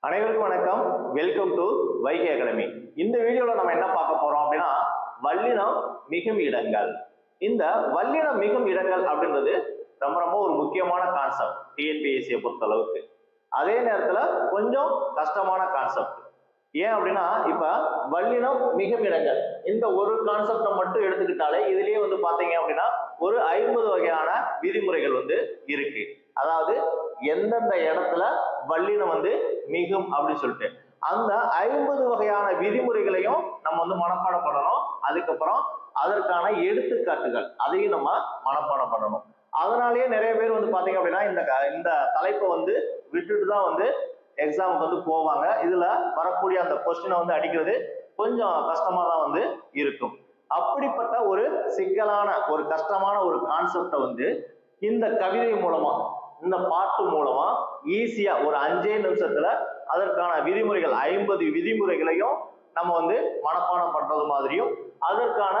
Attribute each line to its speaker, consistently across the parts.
Speaker 1: அனைவருக்கும் வணக்கம். Welcome to Vaigai academy. இந்த வீடியோல நம்ம என்ன பார்க்க போறோம் அப்படின்னா, வல்லினம் மிகும் இடங்கள். இந்த வல்லினம் மிகும் இடங்கள் அப்படின்றது ரொம்ப ரொம்ப ஒரு முக்கியமான கான்செப்ட் டிஎன்பிஎஸ்சியை பொறுத்த அளவுக்கு. அதே நேரத்துல கொஞ்சம் கஷ்டமான கான்செப்ட். ஏன் அப்படின்னா, இப்ப வல்லினம் மிகும் இடங்கள் இந்த ஒரு கான்செப்டை மட்டும் எடுத்துக்கிட்டாலே இதுலயே பாத்தீங்க அப்படின்னா ஒரு 50 வகையான விதிமுறைகள் இருக்கு. அதாவது எந்தெந்த இடத்துல வல்லினம் மிகும் அப்படின்னு சொல்லிட்டு அந்த 50 வகையான விதிமுறைகளையும் நம்ம மனப்பாடம் பண்ணணும். அதுக்கப்புறம் அதற்கான எடுத்துக்காட்டுகள் அதையும் நம்ம மனப்பாடம் பண்ணணும். அதனாலேயே நிறைய பேர் பாத்தீங்க அப்படின்னா இந்த தலைப்பை விட்டுட்டு தான் எக்ஸாமுக்கு போவாங்க. இதுல வரக்கூடிய அந்த கொஸ்டினை அடிக்கிறது கொஞ்சம் கஷ்டமா தான் இருக்கும். அப்படிப்பட்ட ஒரு சிக்கலான ஒரு கஷ்டமான ஒரு கான்செப்டை இந்த கவிதை மூலமா இந்த பாட்டு மூலமா ஈஸியா ஒரு 5 நிமிஷத்துல அதற்கான விதிமுறைகள் 50 விதிமுறைகளையும் நம்ம மனப்பாடம் பண்றது மாதிரியும் அதற்கான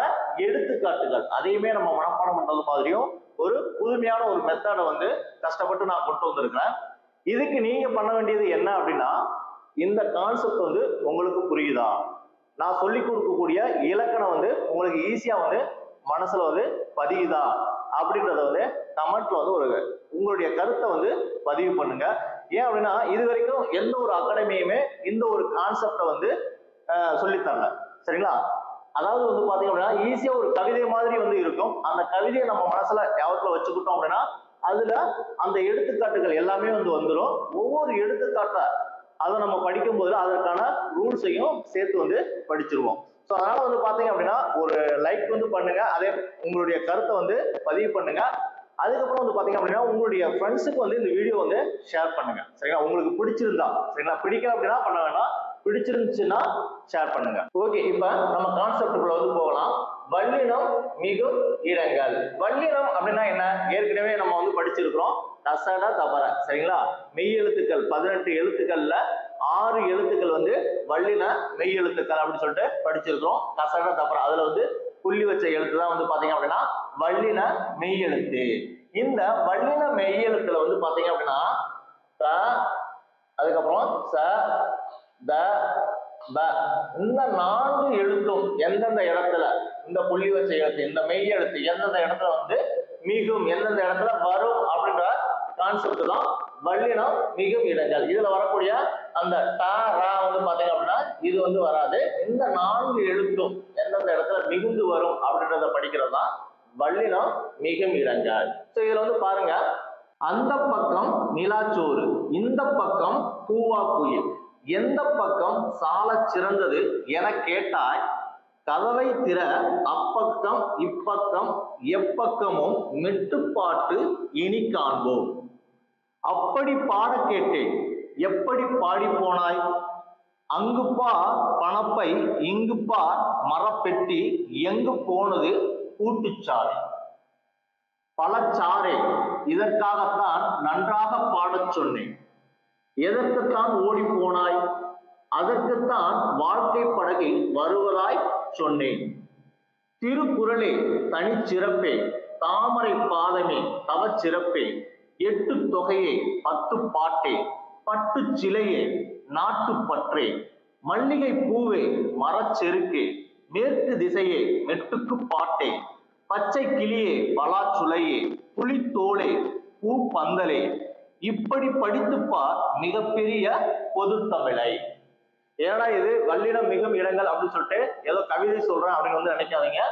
Speaker 1: எடுத்துக்காட்டுகள் அதையுமே நம்ம மனப்பாடம் பண்றது மாதிரியும் ஒரு புதுமையான ஒரு மெத்தடை கஷ்டப்பட்டு நான் கொண்டு வந்திருக்கிறேன். இதுக்கு நீங்க பண்ண வேண்டியது என்ன அப்படின்னா, இந்த கான்செப்ட் உங்களுக்கு புரியுதா, நான் சொல்லி கொடுக்கக்கூடிய இலக்கணம் உங்களுக்கு ஈஸியா மனசுல பதியுதா அப்படின்றத கமெண்ட்ல ஒரு உங்களுடைய கருத்தை பதிவு பண்ணுங்க. ஏன் அப்படின்னா, இது வரைக்கும் எந்த ஒரு அகாடமியுமே இந்த ஒரு கான்செப்டை சொல்லித்தரல. சரிங்களா? அதாவது பாத்தீங்க அப்படின்னா ஈஸியா ஒரு கவிதை மாதிரி இருக்கும். அந்த கவிதையை நம்ம மனசுல ஞாபகத்துல வச்சுக்கிட்டோம் அப்படின்னா அதுல அந்த எடுத்துக்காட்டுகள் எல்லாமே வந்துடும். ஒவ்வொரு எடுத்துக்காட்ட அதை நம்ம படிக்கும் போது அதற்கான ரூல்ஸையும் சேர்த்து படிச்சிருவோம். ஸோ அதனால பாத்தீங்க அப்படின்னா ஒரு லைக் பண்ணுங்க. அதே உங்களுடைய கருத்தை பதிவு பண்ணுங்க. அதுக்கப்புறம் பாத்தீங்க அப்படின்னா உங்களுடைய ஃப்ரெண்ட்ஸுக்கு இந்த வீடியோ ஷேர் பண்ணுங்க. சரிங்களா? உங்களுக்கு பிடிச்சிருந்தா, சரிங்களா, பிடிக்கல அப்படின்னா பண்ண வேண்டாம், பிடிச்சிருந்துச்சுன்னா ஷேர் பண்ணுங்க. ஓகே, இப்ப நம்ம கான்செப்டுக்குள்ள போகலாம். வல்லினம் மிகும் இடங்கள். வல்லினம் அப்படின்னா என்ன? ஏற்கனவே நம்ம படிச்சிருக்கிறோம். நசட தபர. சரிங்களா? மெய் எழுத்துக்கள் 18 எழுத்துக்கள்ல 6 எழுத்துக்கள் வல்லின மெய் எழுத்துக்கள் அப்படின்னு சொல்லிட்டு படிச்சிருக்கிறோம். நசட தபர அதுல புள்ளி வச்ச எழுத்து தான் பாத்தீங்க அப்படின்னா வல்லின மெய் எழுத்து. இந்த வல்லின மெய் எழுத்துல பாத்தீங்க அப்படின்னா த, அதுக்கப்புறம் ச, த, ப, இந்த 4 எழுத்தும் எந்தெந்த இடத்துல இந்த புள்ளி வச்ச எழுத்து இந்த மெய் எழுத்து எந்தெந்த இடத்துல மிகும் எந்தெந்த இடத்துல வரும் அப்படின்ற கான்செப்ட் தான் வல்லினம் மிகும் இடங்கள். இதுல வரக்கூடிய அந்த ட, ரா பாத்தீங்க அப்படின்னா இது வராது. இந்த 4 எழுத்தும் எந்தெந்த இடத்துல மிகுந்து வரும் அப்படின்றத படிக்கிறது தான் வல்லினம் மிகும் இடங்கள். சோ இதுல பாருங்க, அந்த பக்கம் நிலாச்சோறு, இந்த பக்கம் பூவா குயில், எந்த பக்கம் சால சிறந்தது என கேட்டாய், கதவை திற அப்பக்கம் இப்பக்கம் எப்பக்கமும் மெட்டுப்பாட்டு இனி காண்போம். அப்படி பாட கேட்டேன் எப்படி பாடி போனாய், அங்கு பார் பணப்பை இங்கு பார் மரப்பெட்டி எங்கு போனது கூட்டுச்சாலை. பழச்சாரே, இதற்காகத்தான் நன்றாக பாடச் சொன்னேன். எதற்குத்தான் ஓடி போனாய், அதற்குத்தான் வாழ்க்கை படகில் வருவதாய் சொன்னேன். திருக்குறளே தனிச்சிறப்பே, தாமரை பாதமே தவச்சிறப்பே, 8 தொகையே 10 பாட்டே, பட்டு சிலையே நாட்டுப்பற்றே, மல்லிகை பூவே மரச்செருக்கே, மேற்கு திசையே மெட்டுக்கு பாட்டே, பச்சை கிளியே பலாச்சுளையே, புலித்தோளே பூ பந்தலே, இப்படி படித்துப்பார் மிகப்பெரிய பொது தமிழை. ஏன்னா இது வல்லினம் மிகும் இடங்கள் அப்படின்னு சொல்லிட்டு ஏதோ கவிதை சொல்றேன் அப்படின்னு நினைக்காதீங்க.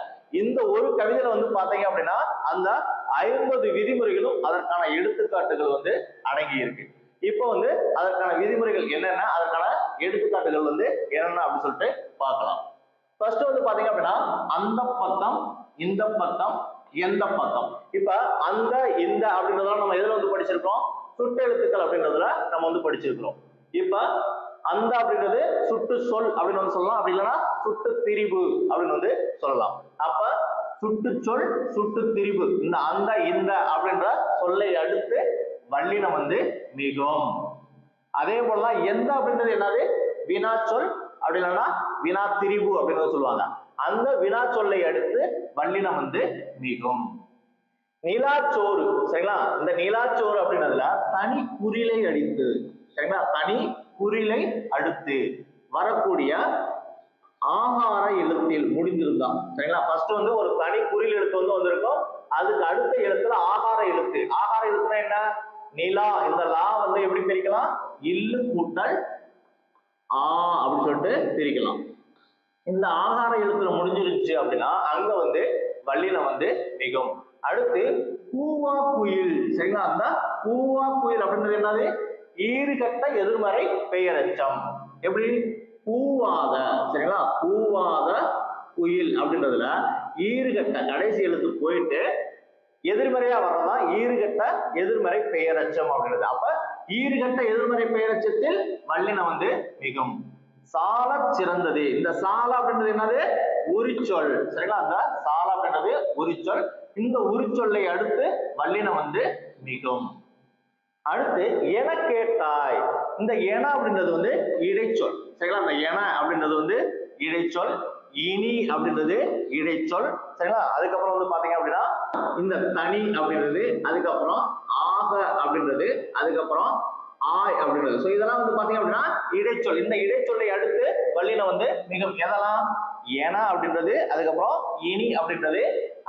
Speaker 1: இந்த ஒரு கவிதையில பாத்தீங்க அப்படின்னா அந்த 50 விதிமுறைகளும் அதற்கான எடுத்துக்காட்டுகள் அடங்கி இருக்கு. இப்போ அதற்கான விதிமுறைகள் என்னென்ன, அதற்கான எடுத்துக்காட்டுகள் என்னென்ன அப்படின்னு சொல்லிட்டு பார்க்கலாம். ஃபர்ஸ்ட் பாத்தீங்க அப்படின்னா அந்த பக்கம் இந்த பக்கம் எந்த பக்கம். இப்ப அந்த இந்த அப்படின்றத நம்ம எதுல படிச்சிருக்கோம்? சுட்டெழுத்துக்கள் அப்படின்றதுல நம்ம படிச்சிருக்கிறோம். இப்ப அந்த அப்படின்றது சுட்டு சொல் அப்படின்னு சொல்லலாம், அப்படி இல்லைன்னா சுட்டு திரிபு அப்படின்னு சொல்லலாம். அப்ப சுட்டு சொல் சுட்டு திரிபு இந்த அந்த இந்த அப்படின்ற சொல்லை அடுத்து வல்லினம் மிகும். அதே போலதான் எந்த அப்படின்றது என்னது? வினா சொல் அப்படி இல்லைன்னா வினா திரிபு அப்படின்னு சொல்லுவாங்க. அந்த வினா சொல்லை அடுத்து வல்லினம் மிகும். நிலாச்சோறு, சரிங்களா? இந்த நிலாச்சோறு அப்படின்றதுல தனி குறிலை அடித்து, சரிங்களா, தனி குறிலை அடுத்து வரக்கூடிய ஆகார எழுத்தில் முடிந்திருந்தா சரிங்களா. ஃபர்ஸ்ட் வந்து ஒரு தனி குறில் எழுத்து வந்து வந்திருக்கும், அதுக்கு அடுத்த எழுத்துல ஆகார எழுத்து. ஆகார எழுத்துனா என்ன? நிலா. இந்த லா வந்து எப்படி பிரிக்கலாம்? இல்லு கூட்டல் ஆ அப்படின்னு சொல்லிட்டு பிரிக்கலாம். இந்த ஆகார எழுத்துல முடிஞ்சிருச்சு அப்படின்னா அங்க வந்து வல்லினம் வந்து மிகும். அடுத்து பூவா குயில் சரிங்களா. அந்த பூவா குயில் அப்படின்றது என்னது? ஈறுகட்ட எதிர்மறை பெயரெச்சம். எப்படி? பூவாத சரிங்களா. பூவாத குயில் அப்படின்றதுல ஈறுகட்ட கடைசி எழுத்து போயிட்டு எதிர்மறையா வர்றதா ஈறுகட்ட எதிர்மறை பெயரெச்சம் அப்படின்றது. அப்ப ஈறுகட்ட எதிர்மறை பெயரெச்சத்தில் வல்லினம் வந்து மிகும். சால சிறந்தது. இந்த சால அப்படின்றது என்னது? உரிச்சொல் சரிங்களா. அந்த சால அப்படின்றது உரிச்சொல். இந்த உரிச்சொல்லை அடுத்து வல்லினம் வந்து மிகும். அடுத்து என கேட்டாய். இந்த என அப்படின்றது வந்து இடைச்சொல் சரிங்களா. அந்த என அப்படின்றது வந்து இடைச்சொல். இனி அப்படின்றது இடைச்சொல் சரிங்களா. அதுக்கப்புறம் வந்து பாத்தீங்க அப்படின்னா இந்த தனி அப்படின்றது, அதுக்கப்புறம் ஆக அப்படின்றது, அதுக்கப்புறம் ஆய் அப்படின்றது. சோ இதெல்லாம் வந்து பாத்தீங்க அப்படின்னா இடைச்சொல். இந்த இடைச்சொல்லை அடுத்து வல்லினம் வந்து மிகும். எதெல்லாம்? என அப்படின்றது, அதுக்கப்புறம் இனி அப்படின்றது,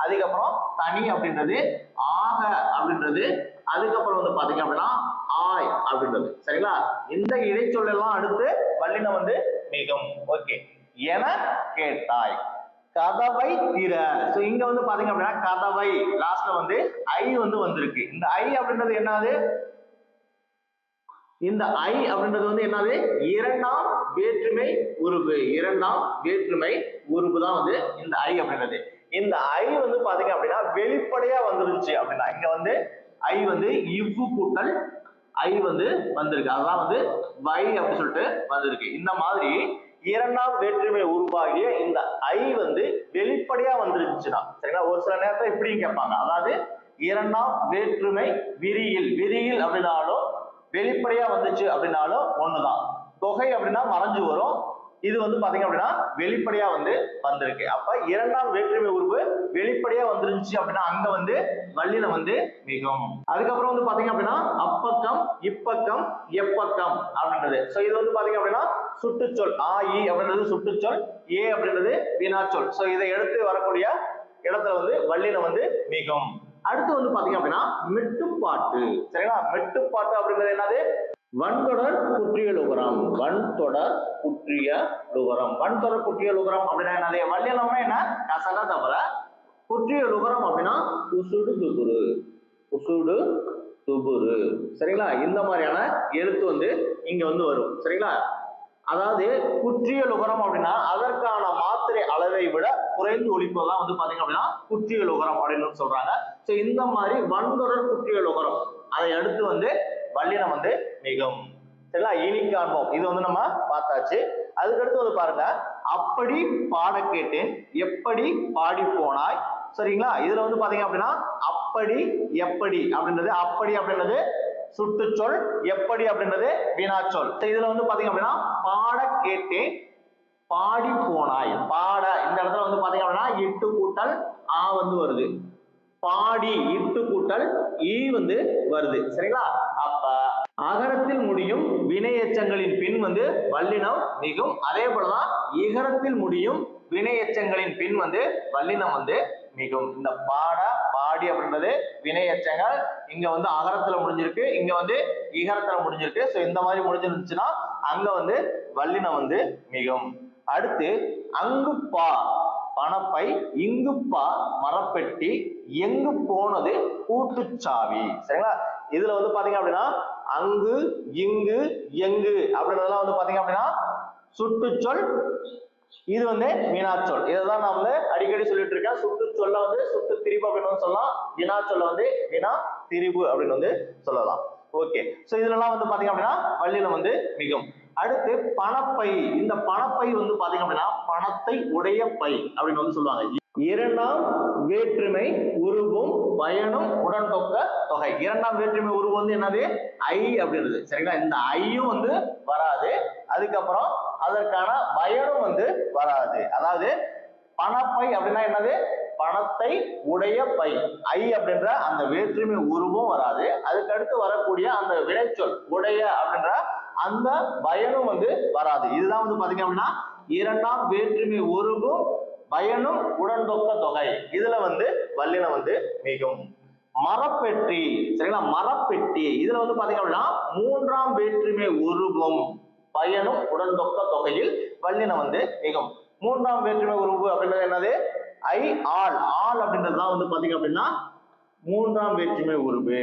Speaker 1: அதுக்கப்புறம் தனி அப்படின்றது, ஆக அப்படின்றது, அதுக்கப்புறம் வந்து பாத்தீங்க அப்படின்னா ஆய் அப்படின்றது சரிங்களா. இந்த இடைச்சொல் எல்லாம் அடுத்து வல்லினம் வந்து மிகும். ஓகே. என கேட்டாய். கதவை திற. சோ இங்க வந்து பாத்தீங்க அப்படின்னா கதவை லாஸ்ட்ல வந்து ஐ வந்து வந்திருக்கு. இந்த ஐ அப்படின்றது என்னது? இந்த ஐ அப்படின்றது வந்து என்னது? இரண்டாம் வேற்றுமை உருவு. இரண்டாம் வேற்றுமை உருவு தான் வந்து இந்த ஐ அப்படின்றது. இந்த ஐ வந்து பாத்தீங்க அப்படின்னா வெளிப்படையா வந்துருச்சு அப்படின்னா இங்க வந்து ஐ வந்து இவ்வு கூட்டல் ஐ வந்து வந்திருக்கு. அதெல்லாம் வந்து வை அப்படின்னு சொல்லிட்டு வந்திருக்கு. இந்த மாதிரி இரண்டாம் வேற்றுமை உருவாகிய இந்த ஐ வந்து வெளிப்படையா வந்துருச்சுன்னா சரிங்களா. ஒரு சில நேரத்துல இப்படியும் கேட்பாங்க, அதாவது இரண்டாம் வேற்றுமை விரியில். விரியில் அப்படின்னாலும் வெளிப்படையா வந்துச்சு அப்படின்னாலும் ஒண்ணுதான். தொகை அப்படின்னா மறைஞ்சு வரும். இது வந்து பாத்தீங்க அப்படின்னா வெளிப்படையா வந்து வந்திருக்கு. அப்ப இரண்டாம் வேற்றுமை உருவு வெளிப்படையா வந்துருந்துச்சு அப்படின்னா அங்க வந்து வல்லினம் வந்து மிகும். அதுக்கப்புறம் வந்து பாத்தீங்க அப்படின்னா அப்பக்கம், இப்பக்கம், எப்பக்கம் அப்படின்றது. சோ இது வந்து பாத்தீங்க அப்படின்னா சுட்டுச்சொல். ஆ இ அப்படின்றது சுட்டுச்சொல், ஏ அப்படின்றது வினாச்சொல். சோ இதை எடுத்து வரக்கூடிய இடத்துல வந்து வல்லினம் வந்து மிகும். அடுத்து வந்து பாத்தீங்க அப்படின்னா மெட்டுப்பாட்டு சரிங்களா. மெட்டுப்பாட்டு அப்படின்றது என்னது? வன்தொடர் குற்றிய லுகரம். வன்தொடர் குற்றிய லுகரம். வன்தொடர் குற்றிய லுகரம் அப்படின்னா என்னது? வல்லினம்னா என்ன? கசட தவிர. குற்றிய லுகரம் அப்படின்னா உசுடு துபுரு. உசுடு துபுரு சரிங்களா. இந்த மாதிரியான எழுத்து வந்து இங்க வந்து வரும் சரிங்களா. அதாவது குற்றிய லுகரம் அப்படின்னா அதற்கான மாத்திரை அளவை விட குறைந்து ஒலிப்பதுதான் வந்து பாத்தீங்க அப்படின்னா குற்றிய லுகரம் அப்படின்னு சொல்றாங்க. சோ இந்த மாதிரி வன்தொடர் குற்றிய லுகரம் அதை அடுத்து வந்து வல்லினம் வந்து மிகும் சரிங்களா. இனி காண்போம். இது வந்து நம்ம பார்த்தாச்சு. அதுக்கடுத்து வந்து பாருங்க, அப்படி பாட கேட்டேன், எப்படி பாடி போனாய் சரிங்களா. இதுல வந்து பாத்தீங்க அப்படின்னா அப்படி எப்படி அப்படின்றது, அப்படி அப்படின்றது சுட்டுச்சொல், எப்படி அப்படின்றது வினாச்சொல். இதுல வந்து பாத்தீங்க அப்படின்னா பாட கேட்டேன், பாடி போனாய். பாட இந்த இடத்துல வந்து பாத்தீங்க அப்படின்னா இட்டு கூட்டல் ஆ வந்து வருது. பாடி இட்டு கூட்டல் ஈ வந்து வருது சரிங்களா. அப்ப அகரத்தில் முடியும் வினை எச்சங்களின் பின் வந்து வல்லினம் மிகும். அதே போலதான் இகரத்தில் முடியும் வினை எச்சங்களின் பின் வந்து வல்லினம் வந்து மிகும். இந்த பாட, பாடி அப்படின்றது வினை எச்சங்கள். இங்க வந்து அகரத்துல முடிஞ்சிருக்கு, இங்க வந்து இகரத்துல முடிஞ்சிருக்கு. சோ இந்த மாதிரி முடிஞ்சிருந்துச்சுன்னா அங்க வந்து வல்லினம் வந்து மிகும். அடுத்து அங்கு பா பணப்பை, இங்கு பா மரப்பெட்டி, எங்கு போனது கூட்டுச்சாவி சரிங்களா. இதுல வந்து பாத்தீங்க அப்படின்னா அங்கு, இங்கு, எங்கு அப்படின்றதெல்லாம் வந்து பாத்தீங்க அப்படின்னா சுட்டுச்சொல், இது வந்து வினாச்சொல். இதுதான் நான் வந்து அடிக்கடி சொல்லிட்டு இருக்கேன். சுட்டுச்சொல்ல வந்து சுட்டு திரிபு அப்படின்னு சொல்லலாம், வினாச்சொல்ல வந்து வினா திரிபு அப்படின்னு வந்து சொல்லலாம். ஓகே. சோ இதெல்லாம் வந்து பாத்தீங்க அப்படின்னா வல்லினம் வந்து மிகும். அடுத்து பணப்பை. இந்த பணப்பை வந்து பாத்தீங்க அப்படின்னா பணத்தை உடைய பை அப்படின்னு வந்து சொல்லுவாங்க. இரண்டாம் வேற்றுமை உருவும் பயனும் உடன் தொக்க தொகை. இரண்டாம் வேற்றுமை உருவு வந்து என்னது? ஐ அப்படின்றது சரிங்களா. இந்த ஐயும் வந்து வராது, அதுக்கப்புறம் அதற்கான பயனும் வந்து வராது. அதாவது பணப்பை அப்படின்னா என்னது? பணத்தை உடைய பை. ஐ அப்படின்ற அந்த வேற்றுமை உருவும் வராது, அதுக்கு அடுத்து வரக்கூடிய அந்த வினைச்சொல் உடைய அப்படின்ற அந்த பயனும் வந்து வராது. இதுதான் வந்து பாத்தீங்க அப்படின்னா இரண்டாம் வேற்றுமை உருபும் பயனும் உடன்தொக்க தொகை. இதுல வந்து வல்லினம் வந்து மிகும். மரப்பெட்டி, சரிங்களா, மரப்பெட்டி இதுல வந்து பாத்தீங்க அப்படின்னா மூன்றாம் வேற்றுமை உருபும் பயனும் உடன்தொக்க தொகையில் வல்லினம் வந்து மிகும். மூன்றாம் வேற்றுமை உருபு அப்படின்றது என்னது? ஐ ஆள். ஆள் அப்படின்றதுதான் வந்து பாத்தீங்க அப்படின்னா மூன்றாம் வேற்றுமை உருபு.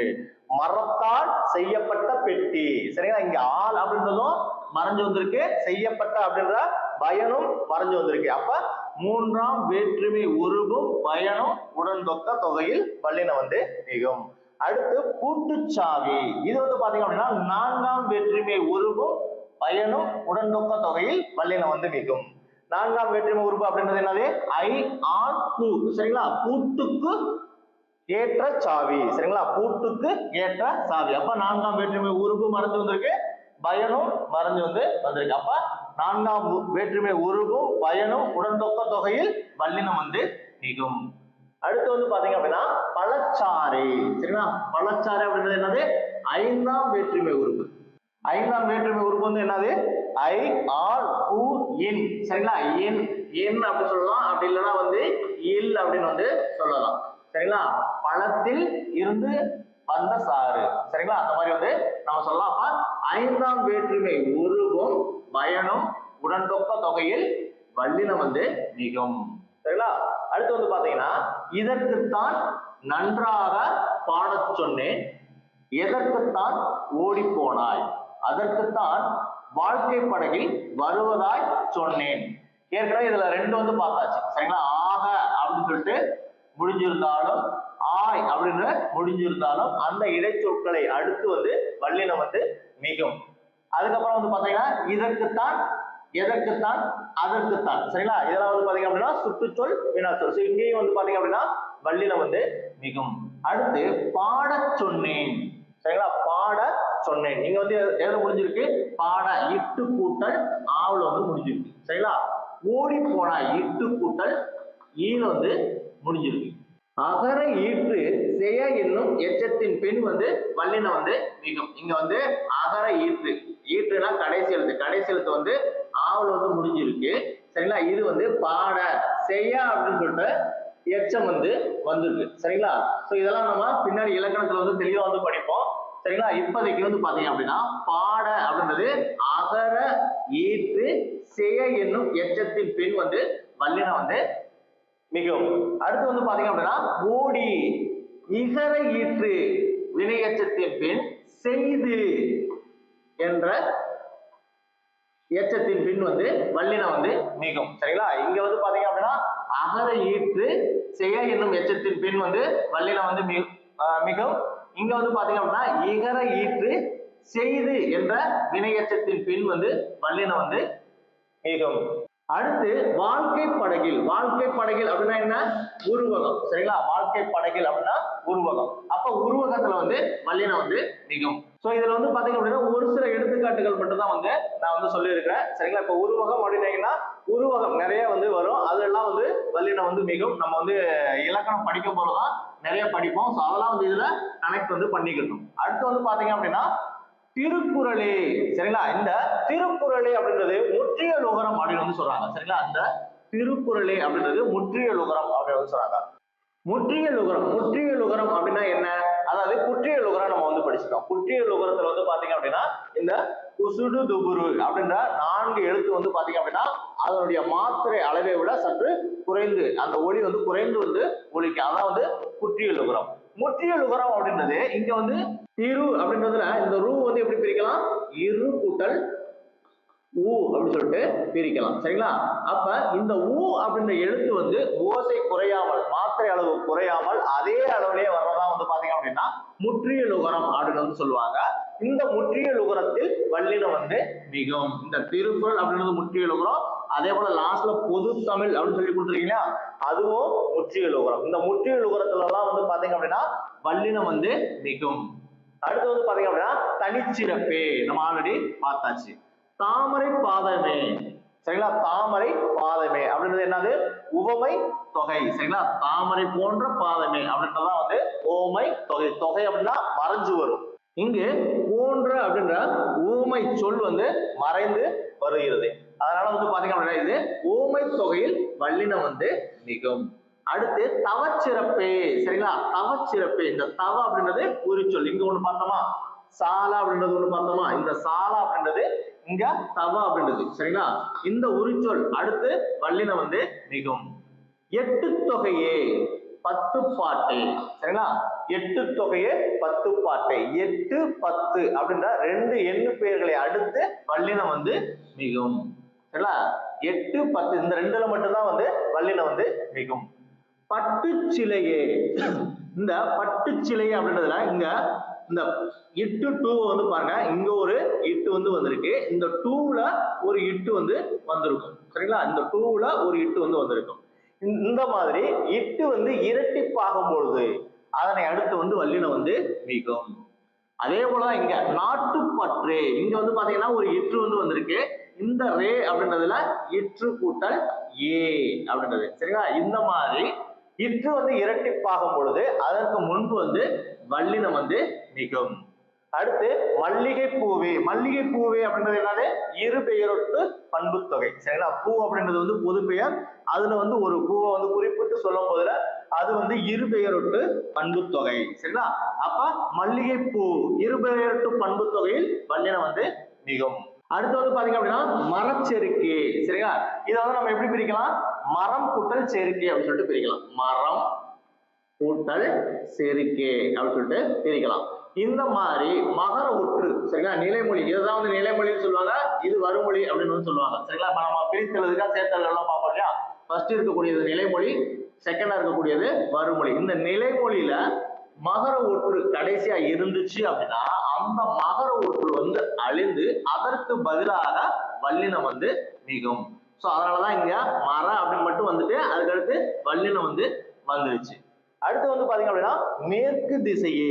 Speaker 1: மரத்தால் செய்யப்பட்ட பெட்டி, சரிங்களா, இங்க ஆள் அப்படின்றதும் மறைஞ்சு வந்திருக்கு, செய்யப்பட்ட அப்படின்ற பயனும் மறைஞ்சு வந்திருக்கு. அப்ப மூன்றாம் வேற்றுமை உருபும் பயனும் உடன்தொக்க தொகையில் வல்லினம் வந்து மிகும். அடுத்து பூட்டுச்சாவி. இது வந்து பாத்தீங்க அப்படின்னா நான்காம் வேற்றுமை உருபும் பயனும் உடன்தொக்க தொகையில் வல்லினம் வந்து மிகும். நான்காம் வேற்றுமை உருபு அப்படின்றது என்னது? ஐ ஆன் பூ, சரிங்களா, பூட்டுக்கு ஏற்ற சாவி, சரிங்களா, பூட்டுக்கு ஏற்ற சாவி. அப்ப நான்காம் வேற்றுமை உருபு மறைஞ்சு வந்திருக்கு, பயனும் மறைஞ்சு வந்து வந்திருக்கு. அப்ப நான்காம் வேற்றுமை உருபும் பயனும் உடன்தொக்க தொகையில் வல்லினம் வந்து மிகும். அடுத்து வந்து பாத்தீங்க அப்படின்னா பழச்சாறு, சரிங்களா, பழச்சாறு அப்படின்றது என்னது? ஐந்தாம் வேற்றுமை உருபு. ஐந்தாம் வேற்றுமை உருபு வந்து என்னது? ஐ ஆல் உ இன், சரிங்களா, இன் இன் அப்படி சொல்லலாம், அப்படி இல்லைன்னா வந்து இல் அப்படின்னு வந்து சொல்லலாம், சரிங்களா. பழத்தில் இருந்து வந்த சாறு, சரிங்களா, அந்த மாதிரி வந்து நம்ம சொல்லலாம். அப்ப ஐந்தாம் வேற்றுமை உருவும் பயனும் உடன்தொக்க தொகையில் வல்லினம் வந்து மிகும், சரிங்களா. அடுத்து வந்து பாத்தீங்கன்னா இதற்குத்தான் நன்றாக பாடச் சொன்னேன், எதற்குத்தான் ஓடி போனாய், அதற்குத்தான் வாழ்க்கை படகில் வருவதாய் சொன்னேன். ஏற்கனவே இதுல ரெண்டு வந்து பார்த்தாச்சு, சரிங்களா. ஆக அப்படின்னு சொல்லிட்டு முடிஞ்சிருந்தாலும் ஆய் அப்படின்னு முடிஞ்சிருந்தாலும் அந்த இடைச்சொற்களை அடுத்து வந்து வல்லினம் வந்து மிகும். அதுக்கப்புறம் வந்து பாத்தீங்கன்னா இதற்குத்தான் எதற்குத்தான் அதற்குத்தான், சரிங்களா, இதெல்லாம் வந்து பாத்தீங்க அப்படின்னா சுட்டுச்சொல் வினாச்சொல். இங்கேயும் வந்து பாத்தீங்க அப்படின்னா வல்லினம் வந்து மிகும். அடுத்து பாட சொன்னேன், சரிங்களா, பாட சொன்னேன். இங்க வந்து எதுல முடிஞ்சிருக்கு? பாட இட்டு கூட்டல் ஆவுல வந்து முடிஞ்சிருக்கு, சரிங்களா. ஓடி போனா இட்டு கூட்டல் ஈல வந்து முடிஞ்சிருக்கு. அகர ஈற்று செய என்னும் எச்சத்தின் பின் வந்து வல்லினம் வந்து மிகும். இங்க வந்து அகர ஈற்று, ஈற்றுனா கடைசி எழுத்து, கடைசி எழுத்து வந்து ஆவுல வந்து முடிஞ்சிருக்கு, சரிங்களா. இது வந்து பாட செய்ய அப்படின்னு சொல்லிட்டு எச்சம் வந்து வந்திருக்கு, சரிங்களா. சோ இதெல்லாம் நம்ம பின்னாடி இலக்கணத்துல வந்து தெளிவா வந்து படிப்போம், சரிங்களா. இப்போதைக்கு வந்து பாத்தீங்க அப்படின்னா பாட அப்படின்றது அகர ஈற்று செய என்னும் எச்சத்தின் பின் வந்து வல்லினம் வந்து மிகும். அடுத்து வந்து பாத்தீங்க அப்படின்னா ஓடி இகர ஈற்று வினை எச்சத்தின் பின் செய்து என்ற எச்சத்தின் பின் வந்து வல்லினம் வந்து மிகும், சரிங்களா. இங்க வந்து பாத்தீங்க அப்படின்னா அகர ஈற்று செய என்னும் எச்சத்தின் பின் வந்து வல்லினம் வந்து மிகும். இங்க வந்து பாத்தீங்க அப்படின்னா இகர ஈற்று செய்து என்ற வினை எச்சத்தின் பின் வந்து வல்லினம் வந்து மிகும். அடுத்து வாழ்க்கை படகில். வாழ்க்கை படகில் அப்படின்னா என்ன? உருவகம், சரிங்களா. வாழ்க்கை படகில் அப்படின்னா உருவகம். அப்ப உருவகத்துல வந்து வல்லினம் வந்து மிகும். சோ இதுல வந்து பாத்தீங்க அப்படின்னா ஒரு சில எடுத்துக்காட்டுகள் மட்டும் தான் வந்து நான் வந்து சொல்லியிருக்கிறேன், சரிங்களா. இப்ப உருவகம் அப்படின்னீங்கன்னா உருவகம் நிறைய வந்து வரும், அதெல்லாம் வந்து வல்லினம் வந்து மிகும். நம்ம வந்து இலக்கணம் படிக்கும் போதுதான் நிறைய படிப்போம், சோ அதெல்லாம் வந்து இதுல கனெக்ட் வந்து பண்ணிக்கணும். அடுத்து வந்து பாத்தீங்க அப்படின்னா திருக்குறளே, சரிங்களா. இந்த திருக்குறளே அப்படின்றது முற்றிய லுகரம் அப்படின்னு வந்து சொல்றாங்க, சரிங்களா. அந்த திருக்குறளே அப்படின்றது முற்றிய லுகரம் அப்படின்னு வந்து சொல்றாங்க. முற்றிய லுகரம், முற்றிய லுகரம் அப்படின்னா என்ன? அதாவது குற்றிய லுகரம் நம்ம வந்து படிச்சிட்டோம். குற்றிய லுகரத்துல வந்து பாத்தீங்க அப்படின்னா இந்த குசுடு துபுரு அப்படின்ற 4 எழுத்து வந்து பாத்தீங்க அப்படின்னா அதனுடைய மாத்திரை அளவை விட சற்று குறைந்து அந்த ஒளி வந்து குறைந்து வந்து ஒலிக்கும், அதான் வந்து குற்றிய லுகரம். முற்றிய லுகரம் அப்படின்றது இங்க வந்து திரு அப்படின்றதுல இந்த ரூ வந்து எப்படி பிரிக்கலாம்? இரு கூட்டல் ஊ அப்படின்னு சொல்லிட்டு பிரிக்கலாம், சரிங்களா. அப்ப இந்த ஊ அப்படின்ற எழுத்து வந்து ஓசை குறையாமல், மாத்திரை அளவு குறையாமல் அதே அளவுலயே வர்றதா வந்து பாத்தீங்க அப்படின்னா முற்றிய லுகரம் அப்படின்னு வந்து சொல்லுவாங்க. இந்த முற்றிய லுகரத்தில் வல்லினம் வந்து மிகும். இந்த திருக்குறள் அப்படின்றது முற்றிய லுகரம், அதே போல லாஸ்ட்ல பொது தமிழ் அப்படின்னு சொல்லி கொடுத்துருக்கீங்களா, அதுவும் முற்றிய லுகரம். இந்த முற்றிய லுகரத்துல எல்லாம் வந்து பாத்தீங்க அப்படின்னா வல்லினம் வந்து மிகும். அடுத்து வந்து பாத்தீங்க அப்படின்னா தனிச்சிறப்பே, நம்ம ஆல்ரெடி பார்த்தாச்சு. தாமரை பாதமே, சரிங்களா. தாமரை பாதமே அப்படின்றது என்னது? உவமை தொகை, சரிங்களா. தாமரை போன்ற பாதமே அப்படின்றதான் வந்து உவமை தொகை. தொகை அப்படின்னா மறைஞ்சு வரும். இங்கு போன்ற அப்படின்ற ஊமை சொல் வந்து மறைந்து வருகிறது. அதனால வந்து பாத்தீங்க அப்படின்னா இது ஊமை தொகையில் வல்லினம் வந்து மிகும். அடுத்து தவச்சிறப்பே. சரிங்களா, தவச்சிறப்பே. இந்த தவ அப்படின்றது உரிச்சொல். இங்க ஒண்ணு பார்த்தோமா, சாலா அப்படின்றது ஒண்ணு பார்த்தோமா, இந்த சாலா அப்படின்றது இங்க தவ அப்படின்றது. சரிங்களா, இந்த உரிச்சொல் அடுத்து வல்லினம் வந்து மிகும். எட்டு தொகையே பத்துப்பாட்டை. சரிங்களா, எட்டு தொகையே பத்துப்பாட்டை. 8 10 அப்படின்ற ரெண்டு எண்ணு பெயர்களை அடுத்து வல்லினம் வந்து மிகும். சரிங்களா, 8 10 இந்த ரெண்டுல மட்டும்தான் வந்து வல்லினம் வந்து மிகும். பட்டுச்சிலையே. இந்த பட்டுச்சிலையே அப்படின்றதுல இங்க இந்த இட்டு டூ வந்து பாருங்க, இங்க ஒரு இட்டு வந்து வந்திருக்கு, இந்த டூல ஒரு இட்டு வந்து வந்திருக்கும். சரிங்களா, இந்த டூல ஒரு இட்டு வந்து வந்திருக்கும். இந்த மாதிரி இட்டு வந்து இரட்டிப்பாகும் பொழுது அதனை அடுத்து வந்து வல்லினம் வந்து மிகும். அதே போலதான் இங்க நாட்டுப்பற்று. இங்க வந்து பாத்தீங்கன்னா ஒரு இற்று வந்து வந்திருக்கு, இந்த ரே அப்படின்றதுல இற்று கூட்டல் ஏ அப்படின்றது. சரிங்களா, இந்த மாதிரி இற்று வந்து இரட்டிப்பாகும் பொழுது அதற்கு முன்பு வந்து வல்லினம் வந்து மிகும். அடுத்து மல்லிகை பூவே. மல்லிகை பூவே அப்படின்றது என்னது, இரு பெயரொட்டு பண்பு தொகை. சரிங்களா, பூ அப்படின்றது வந்து பொது பெயர், அதுல வந்து ஒரு பூவை வந்து குறிப்பிட்டு சொல்லும் போதுல அது வந்து இரு பெயரொட்டு பண்பு தொகை. சரிங்களா, அப்ப மல்லிகை பூ இரு பெயரொட்டு பண்பு தொகையில் வல்லினம் வந்து மிகும். அடுத்து வந்து பாத்தீங்க அப்படின்னா மரச்செருக்கே. சரிங்களா, இதை வந்து நம்ம எப்படி பிரிக்கலாம், மரம் கூட்டல் செருக்கே அப்படின்னு சொல்லிட்டு பிரிக்கலாம். மரம் கூட்டல் செருக்கே அப்படின்னு சொல்லிட்டு பிரிக்கலாம். இந்த மாதிரி மகர ஒற்று. சரிங்களா, நிலைமொழி. இதுதான் வந்து நிலைமொழின்னு சொல்லுவாங்க, இது வருமொழி அப்படின்னு சொல்லுவாங்க. சரிங்களா, இப்ப நம்ம பிரித்தெழுதுக்கா சேர்த்தல் எல்லாம் பார்ப்போம் இல்லையா. ஃபர்ஸ்ட் இருக்கக்கூடியது நிலைமொழி, செகண்டா இருக்கக்கூடியது வருமொழி. இந்த நிலைமொழியில மகர ஒற்று கடைசியா இருந்துச்சு அப்படின்னா அந்த மகர ஒற்று வந்து அழிந்து அதற்கு பதிலாக வல்லினம் வந்து மிகும். சோ அதனாலதான் இங்க மர அப்படின்னு மட்டும் வந்துட்டு அதுக்கடுத்து வல்லினம் வந்து வந்துருச்சு. அடுத்து வந்து பாத்தீங்க அப்படின்னா மேற்கு திசையே.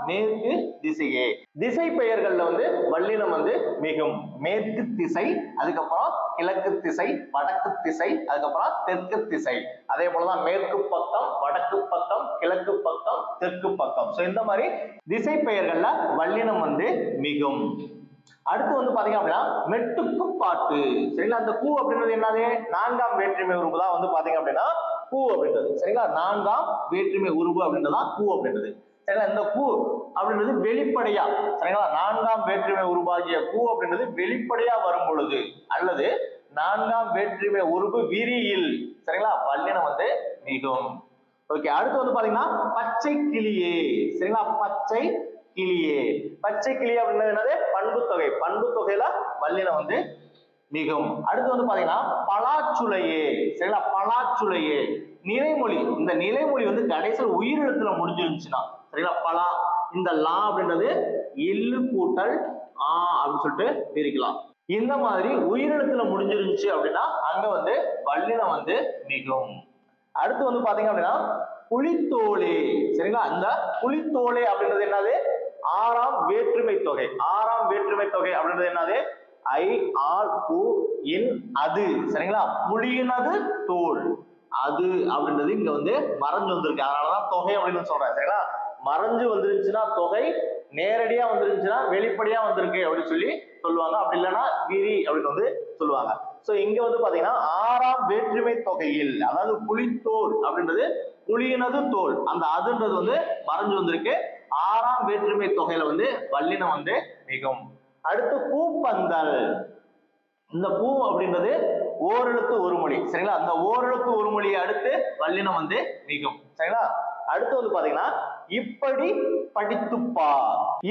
Speaker 1: மேற்கு திசையே. திசை பெயர்கள்ல வந்து வல்லினம் வந்து மிகும். மேற்கு திசை, அதுக்கப்புறம் கிழக்கு திசை, வடக்கு திசை, அதுக்கப்புறம் தெற்கு திசை. அதே போலதான் மேற்கு பக்கம், வடக்கு பக்கம், கிழக்கு பக்கம், தெற்கு பக்கம். சோ இந்த மாதிரி திசை பெயர்கள்ல வல்லினம் வந்து மிகும். அடுத்து வந்து பாத்தீங்க அப்படின்னா மெட்டுக்கு பாட்டு. சரிங்களா, அந்த கூ அப்படின்றது என்னது, நான்காம் வேற்றுமை உறுப்பு தான் வந்து பாத்தீங்க அப்படின்னா கூ அப்படின்றது. சரிங்களா, நான்காம் வேற்றுமை உறுப்பு அப்படின்றதான் கூ அப்படின்றது. சரிங்களா, இந்த கூ அப்படின்றது வெளிப்படையா, சரிங்களா, நான்காம் வேற்றுமை உருவாகிய கூ அப்படின்றது வெளிப்படையா வரும் பொழுது அல்லது நான்காம் வேற்றுமை உறுப்பு விரியில், சரிங்களா, வல்லினம் வந்து மிகும். ஓகே, அடுத்து வந்து பாத்தீங்கன்னா பச்சை கிளியே. சரிங்களா, பச்சை கிளியே. பச்சை கிளி அப்படின்றது என்னது, பண்பு தொகை. பண்பு தொகையில வல்லினம் வந்து மிகும். அடுத்து வந்து பாத்தீங்கன்னா பலாச்சுளையே. சரிங்களா, பலாச்சுளையே நிலைமொழி. இந்த நிலைமொழி வந்து கடைசியில் உயிரெழுத்துல முடிஞ்சிருந்துச்சுன்னா, சரிங்களா, பலா இந்த லா அப்படின்றது இல்லு கூட்டல் ஆ அப்படின்னு சொல்லிட்டு பிரிக்கலாம். இந்த மாதிரி உயிரெழுத்துல முடிஞ்சிருந்துச்சு அப்படின்னா அங்க வந்து வல்லினம் வந்து மிகும். அடுத்து வந்து பாத்தீங்க அப்படின்னா புலித்தோலே. சரிங்களா, இந்த புலித்தோலே அப்படின்றது என்னது, ஆறாம் வேற்றுமை தொகை. ஆறாம் வேற்றுமை தொகை அப்படின்றது என்னது, ஐ ஆல் பூ இன் அது. சரிங்களா, புலியினது தோல். அது அப்படின்றது இங்க வந்து மறைஞ்சு வந்திருக்கு, அதனாலதான் தொகை அப்படின்னு சொல்றேன். சரிங்களா, மறைஞ்சு வந்துருச்சுன்னா தொகை, நேரடியா வந்துருச்சுன்னா வெளிப்படையா வந்திருக்கு அப்படின்னு சொல்லி சொல்லுவாங்க. அப்படி இல்லைன்னா விரி அப்படின்னு வந்து சொல்லுவாங்க. சோ இங்க வந்து பாத்தீங்கன்னா ஆறாம் வேற்றுமை தொகையில், அதாவது புலித்தோல் அப்படின்றது புலியினது தோல், அந்த அதுன்றது வந்து மறைஞ்சு வந்திருக்கு. ஆறாம் வேற்றுமை தொகையில வந்து வல்லினம் வந்து மிகும். அடுத்து பூப்பந்தல். இந்த பூ அப்படின்றது ஓரெழுத்து ஒரு மொழி. சரிங்களா, அந்த ஓரெழுத்து ஒரு மொழியை அடுத்து வல்லினம் வந்து மிகும். சரிங்களா, அடுத்து வந்து பாத்தீங்கன்னா இப்படி படித்துப்பா.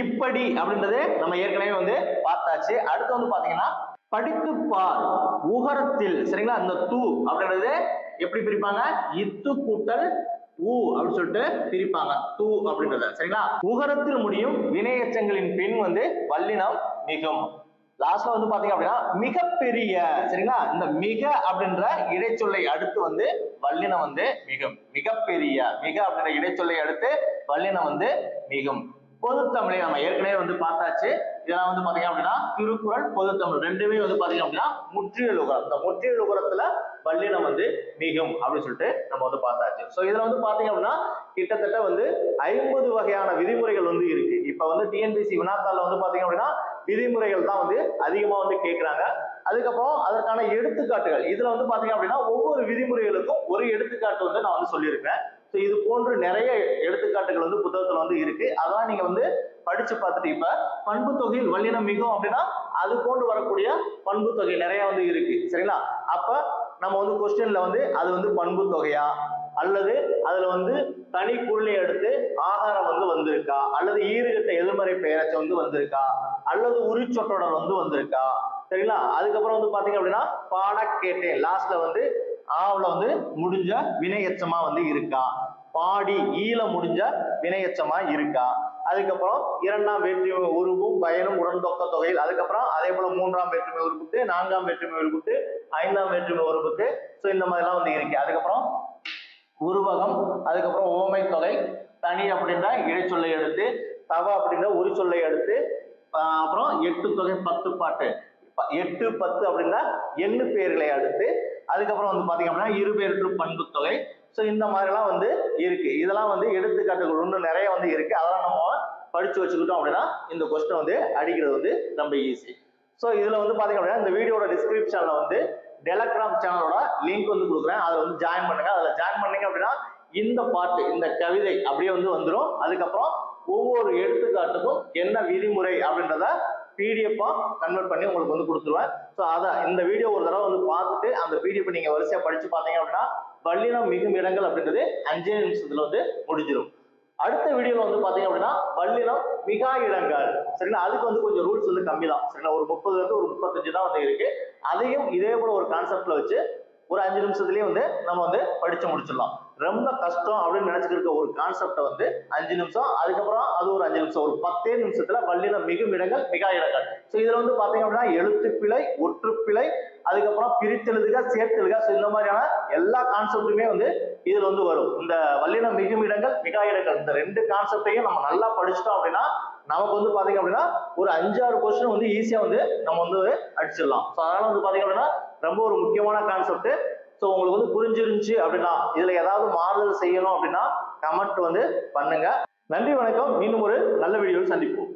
Speaker 1: இப்படி அப்படின்றது நம்ம ஏற்கனவே வந்து பார்த்தாச்சு. அடுத்து வந்து பாத்தீங்கன்னா படித்துப்பார் உகரத்தில். சரிங்களா, இந்த தூ அப்படின்றது எப்படி பிரிப்பாங்க, இத்து கூட்டல் ஊ அப்படின்னு சொல்லிட்டு பிரிப்பாங்க, தூ அப்படின்றத. சரிங்களா, உகரத்தில் முடியும் வினையச்சங்களின் பின் வந்து வல்லினம் மிகும். லாஸ்ட்ல வந்து பாத்தீங்க அப்படின்னா மிகப்பெரிய. சரிங்களா, இந்த மிக அப்படின்ற இடைச்சொல்லை அடுத்து வந்து வல்லினம் வந்து மிகும். மிகப்பெரிய, மிக அப்படின்ற இடைச்சொல்லை அடுத்து வல்லினம் வந்து மிகும். பொது தமிழை நம்ம ஏற்கனவே வந்து பார்த்தாச்சு. இதெல்லாம் வந்து பாத்தீங்க அப்படின்னா திருக்குறள் பொதுத்தமிழ் ரெண்டுமே வந்து பாத்தீங்க அப்படின்னா முற்றியல் உகரம். இந்த முற்றியல் உகரத்துல வல்லினம் வந்து மிகும் அப்படின்னு சொல்லிட்டு நம்ம வந்து பார்த்தாச்சு. சோ இதுல வந்து பாத்தீங்க அப்படின்னா கிட்டத்தட்ட வந்து 50 வகையான விதிமுறைகள் வந்து இருக்கு. இப்ப வந்து டிஎன்பிஎஸ்சி வினாத்தாள்ல வந்து பாத்தீங்க அப்படின்னா விதிமுறைகள் தான் வந்து அதிகமா வந்து கேட்கிறாங்க. அதுக்கப்புறம் அதற்கான எடுத்துக்காட்டுகள் இதுல வந்து பாத்தீங்க அப்படின்னா ஒவ்வொரு விதிமுறைகளுக்கும் ஒரு எடுத்துக்காட்டு வந்து நான் வந்து சொல்லியிருக்கேன். ஸோ இது போன்று நிறைய எடுத்துக்காட்டுகள் வந்து புத்தகத்துல வந்து இருக்கு. அதெல்லாம் நீங்க வந்து படிச்சு பார்த்துட்டு இப்ப பண்பு தொகையில் வல்லினம் மிகும் அப்படின்னா அது போன்று வரக்கூடிய பண்பு தொகை நிறைய வந்து இருக்கு சரிங்களா. அப்ப நம்ம வந்து கொஸ்டின்ல வந்து அது வந்து பண்பு தொகையா அல்லது அதுல வந்து தனி குரலை எடுத்து ஆகாரம் வந்து வந்திருக்கா அல்லது ஈறுகட்ட எதிர்மறை பெயரச்ச வந்து வந்திருக்கா அல்லது உரிச்சொற்றொடர் வந்து வந்திருக்கா சரிங்களா. அதுக்கப்புறம் வந்து பாத்தீங்க அப்படின்னா பாட கேட்டேன் லாஸ்ட்ல வந்து ஆவுல வந்து முடிஞ்ச வினை எச்சமா வந்து இருக்கா, பாடி ஈல முடிஞ்ச வினை எச்சமா இருக்கா, அதுக்கப்புறம் இரண்டாம் வேற்றுமை உருவும் பயனும் உடன்தொக்க தொகையில், அதுக்கப்புறம் அதே போல மூன்றாம் வேற்றுமை உருவுக்கு, நான்காம் வேற்றுமை உருவுக்கு, ஐந்தாம் வேற்றுமை உருவுக்கு, சோ இந்த மாதிரி எல்லாம் வந்து இருக்கு. அதுக்கப்புறம் உருவகம், அதுக்கப்புறம் ஓமை தொகை, தனி அப்படின்ற இடைச்சொல்லை எடுத்து, தவ அப்படின்ற ஒரு சொல்லை எடுத்து, அப்புறம் எட்டு தொகை 10 பாட்டு 8 10 அப்படின்னா எண்ணு பெயர்களை அடுத்து, அதுக்கப்புறம் வந்து பாத்தீங்க அப்படின்னா இருபெயர்க்கு பண்பு தொகை. சோ இந்த மாதிரி எல்லாம் வந்து இருக்கு. இதெல்லாம் வந்து எடுத்துக்காட்டுகள் இன்னும் நிறைய வந்து இருக்கு. அதெல்லாம் நம்ம படிச்சு வச்சுக்கிட்டோம் அப்படின்னா இந்த கொஸ்டின் வந்து அடிக்கிறது வந்து ரொம்ப ஈஸி. சோ இதுல வந்து பாத்தீங்க அப்படின்னா இந்த வீடியோட டிஸ்கிரிப்ஷன்ல வந்து டெலகிராம் சேனலோட லிங்க் வந்து கொடுக்குறேன். அதை வந்து ஜாயின் பண்ணுங்க. அதுல ஜாயின் பண்ணீங்க அப்படின்னா இந்த பாட்டு இந்த கவிதை அப்படியே வந்து வந்துடும். அதுக்கப்புறம் ஒவ்வொரு எடுத்துக்காட்டுக்கும் என்ன விதிமுறை அப்படின்றத பிடிஎஃப் கன்வெர்ட் பண்ணி உங்களுக்கு வந்து கொடுத்துருவேன். ஸோ அதான் இந்த வீடியோ ஒரு தடவை வந்து பார்த்துட்டு அந்த பிடிஎஃப் நீங்க வரிசையா படிச்சு பார்த்தீங்க அப்படின்னா வல்லினம் மிகும் இடங்கள் அப்படின்றது 5 நிமிஷத்துல வந்து முடிஞ்சிடும். அடுத்த வீடியோல வந்து பாத்தீங்க அப்படின்னா வல்லினம் மிகா இடங்கள் சரிங்களா. அதுக்கு வந்து கொஞ்சம் ரூல்ஸ் வந்து கம்மி தான் சரிங்களா. ஒரு 30 இருந்து ஒரு 35 தான் வந்து இருக்கு. அதையும் இதே போல ஒரு கான்செப்ட்ல வச்சு ஒரு 5 நிமிஷத்துலயே வந்து நம்ம வந்து படிச்சு முடிச்சிடலாம். ரொம்ப கஷ்டம் அப்படின்னு நினைச்சிட்டு இருக்க ஒரு கான்செப்டை வந்து 5 நிமிஷம், அதுக்கப்புறம் அது ஒரு 5 நிமிஷம், ஒரு 10 நிமிஷத்துல வல்லினம் மிகும் இடங்கள் மிகா இடங்கள். சோ இதுல வந்து பாத்தீங்க அப்படின்னா எழுத்துப்பிழை, ஒற்றுப்பிழை, அதுக்கப்புறம் பிரித்தெழுதுக, சேர்த்தெழுக, சோ இந்த மாதிரியான எல்லா கான்செப்டுமே வந்து இதுல வந்து வரும். இந்த வல்லினம் மிகும் இடங்கள் மிகா இடங்கள் இந்த 2 கான்செப்டையும் நம்ம நல்லா படிச்சுட்டோம் அப்படின்னா நமக்கு வந்து பாத்தீங்க அப்படின்னா ஒரு 5-6 கொஸ்டின் வந்து ஈஸியா வந்து நம்ம வந்து அடிச்சிடலாம். ஸோ அதனால வந்து பாத்தீங்க அப்படின்னா ரொம்ப ஒரு முக்கியமான கான்செப்ட். ஸோ உங்களுக்கு வந்து புரிஞ்சிருந்துச்சு அப்படின்னா இதுல ஏதாவது மாறுதல் செய்யணும் அப்படின்னா கமெண்ட் வந்து பண்ணுங்க. நன்றி, வணக்கம். மீண்டும் ஒரு நல்ல வீடியோவில் சந்திப்போம்.